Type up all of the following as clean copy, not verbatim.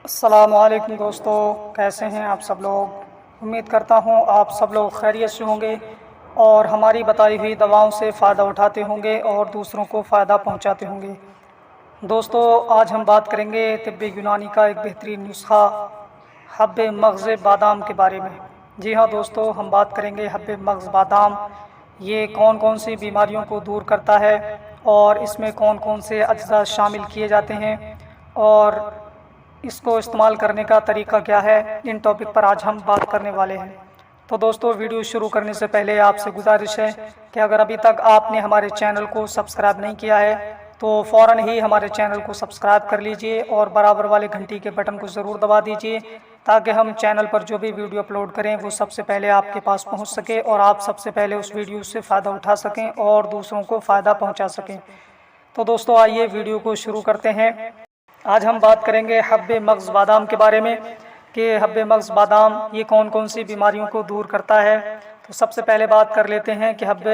السلام علیکم دوستو، کیسے ہیں آپ سب لوگ؟ امید کرتا ہوں آپ سب لوگ خیریت سے ہوں گے اور ہماری بتائی ہوئی دواؤں سے فائدہ اٹھاتے ہوں گے اور دوسروں کو فائدہ پہنچاتے ہوں گے۔ دوستو، آج ہم بات کریں گے طب یونانی کا ایک بہترین نسخہ حب مغز بادام کے بارے میں۔ جی ہاں دوستو، ہم بات کریں گے حب مغز بادام، یہ کون کون سی بیماریوں کو دور کرتا ہے اور اس میں کون کون سے اجزاء شامل کیے جاتے ہیں اور اس کو استعمال کرنے کا طریقہ کیا ہے، ان ٹاپک پر آج ہم بات کرنے والے ہیں۔ تو دوستو، ویڈیو شروع کرنے سے پہلے آپ سے گزارش ہے کہ اگر ابھی تک آپ نے ہمارے چینل کو سبسکرائب نہیں کیا ہے تو فوراً ہی ہمارے چینل کو سبسکرائب کر لیجئے اور برابر والے گھنٹی کے بٹن کو ضرور دبا دیجئے تاکہ ہم چینل پر جو بھی ویڈیو اپلوڈ کریں وہ سب سے پہلے آپ کے پاس پہنچ سکے اور آپ سب سے پہلے اس ویڈیو سے فائدہ اٹھا سکیں اور دوسروں کو فائدہ پہنچا سکیں۔ تو دوستو، آئیے ویڈیو کو شروع کرتے ہیں۔ آج ہم بات کریں گے حب مغز بادام کے بارے میں کہ حب مغز بادام یہ کون کون سی بیماریوں کو دور کرتا ہے۔ تو سب سے پہلے بات کر لیتے ہیں کہ حب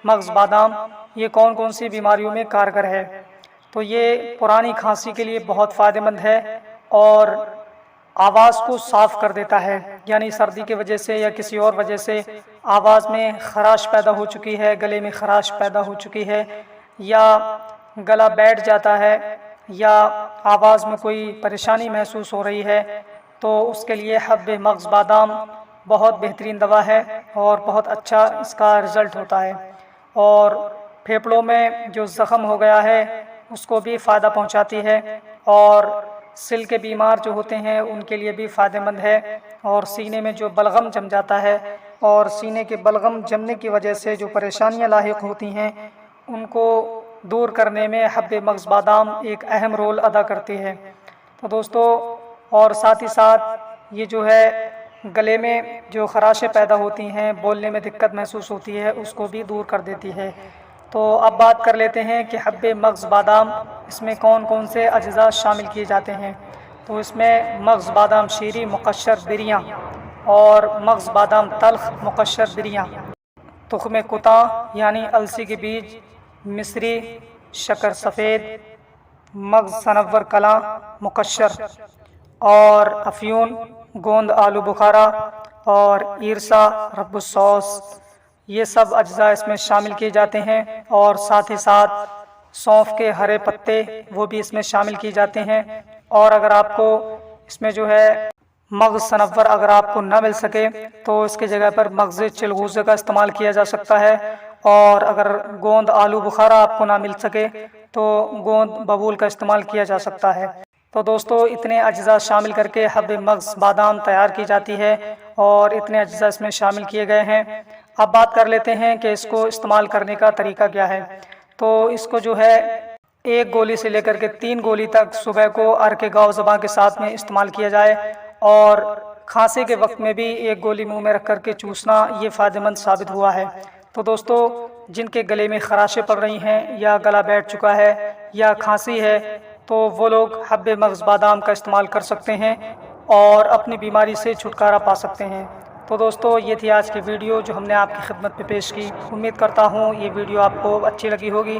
مغز بادام یہ کون کون سی بیماریوں میں کارگر ہے۔ تو یہ پرانی کھانسی کے لیے بہت فائدہ مند ہے اور آواز کو صاف کر دیتا ہے، یعنی سردی کی وجہ سے یا کسی اور وجہ سے آواز میں خراش پیدا ہو چکی ہے، گلے میں خراش پیدا ہو چکی ہے یا گلا بیٹھ جاتا ہے یا آواز میں کوئی پریشانی محسوس ہو رہی ہے تو اس کے لیے حب مغز بادام بہت بہترین دوا ہے اور بہت اچھا اس کا رزلٹ ہوتا ہے۔ اور پھیپھڑوں میں جو زخم ہو گیا ہے اس کو بھی فائدہ پہنچاتی ہے اور سل کے بیمار جو ہوتے ہیں ان کے لیے بھی فائدہ مند ہے، اور سینے میں جو بلغم جم جاتا ہے اور سینے کے بلغم جمنے کی وجہ سے جو پریشانیاں لاحق ہوتی ہیں ان کو دور کرنے میں حب مغز بادام ایک اہم رول ادا کرتی ہے۔ تو دوستو، اور ساتھ ہی ساتھ یہ جو ہے گلے میں جو خراشیں پیدا ہوتی ہیں، بولنے میں دقت محسوس ہوتی ہے، اس کو بھی دور کر دیتی ہے۔ تو اب بات کر لیتے ہیں کہ حب مغز بادام اس میں کون کون سے اجزاء شامل کیے جاتے ہیں۔ تو اس میں مغز بادام شیریں مقشر بریاں اور مغز بادام تلخ مقشر بریاں، تخم کتاں یعنی السی کے بیج، مصری، شکر سفید، مغز صنور کلاں مقشر اور افیون، گوند آلو بخارا اور عیرسا رب السوس، یہ سب اجزاء اس میں شامل کیے جاتے ہیں۔ اور ساتھ ہی ساتھ سونف کے ہرے پتے وہ بھی اس میں شامل کیے جاتے ہیں۔ اور اگر آپ کو اس میں جو ہے مغز صنور اگر آپ کو نہ مل سکے تو اس کی جگہ پر مغز چلغوزے کا استعمال کیا جا سکتا ہے، اور اگر گوند آلو بخارا آپ کو نہ مل سکے تو گوند ببول کا استعمال کیا جا سکتا ہے۔ تو دوستو، اتنے اجزاء شامل کر کے حب مغز بادام تیار کی جاتی ہے اور اتنے اجزاء اس میں شامل کیے گئے ہیں۔ اب بات کر لیتے ہیں کہ اس کو استعمال کرنے کا طریقہ کیا ہے۔ تو اس کو جو ہے 1 گولی سے لے کر کے 3 گولی تک صبح کو عرق گاؤ زباں کے ساتھ میں استعمال کیا جائے، اور کھانسی کے وقت میں بھی 1 گولی منہ میں رکھ کر کے چوسنا یہ فائدہ مند ثابت ہوا ہے۔ تو دوستو، جن کے گلے میں خراشیں پڑ رہی ہیں یا گلا بیٹھ چکا ہے یا کھانسی ہے تو وہ لوگ حب مغز بادام کا استعمال کر سکتے ہیں اور اپنی بیماری سے چھٹکارا پا سکتے ہیں۔ تو دوستو، یہ تھی آج کی ویڈیو جو ہم نے آپ کی خدمت میں پیش کی۔ امید کرتا ہوں یہ ویڈیو آپ کو اچھی لگی ہوگی۔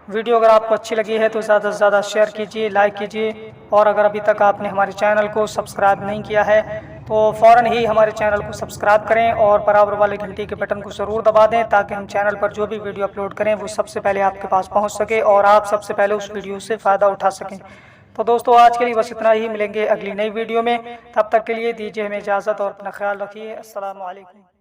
ویڈیو اگر آپ کو اچھی لگی ہے تو زیادہ سے زیادہ شیئر کیجیے، لائک کیجیے، اور اگر ابھی تک آپ نے ہمارے چینل کو سبسکرائب نہیں کیا ہے تو فوراً ہی ہمارے چینل کو سبسکرائب کریں اور برابر والے گھنٹی کے بٹن کو ضرور دبا دیں تاکہ ہم چینل پر جو بھی ویڈیو اپلوڈ کریں وہ سب سے پہلے آپ کے پاس پہنچ سکے اور آپ سب سے پہلے اس ویڈیو سے فائدہ اٹھا سکیں۔ تو دوستو، آج کے لیے بس اتنا ہی، ملیں گے اگلی نئی ویڈیو میں، تب تک کے لیے دیجیے ہمیں اجازت اور اپنا خیال رکھیے۔ السلام علیکم۔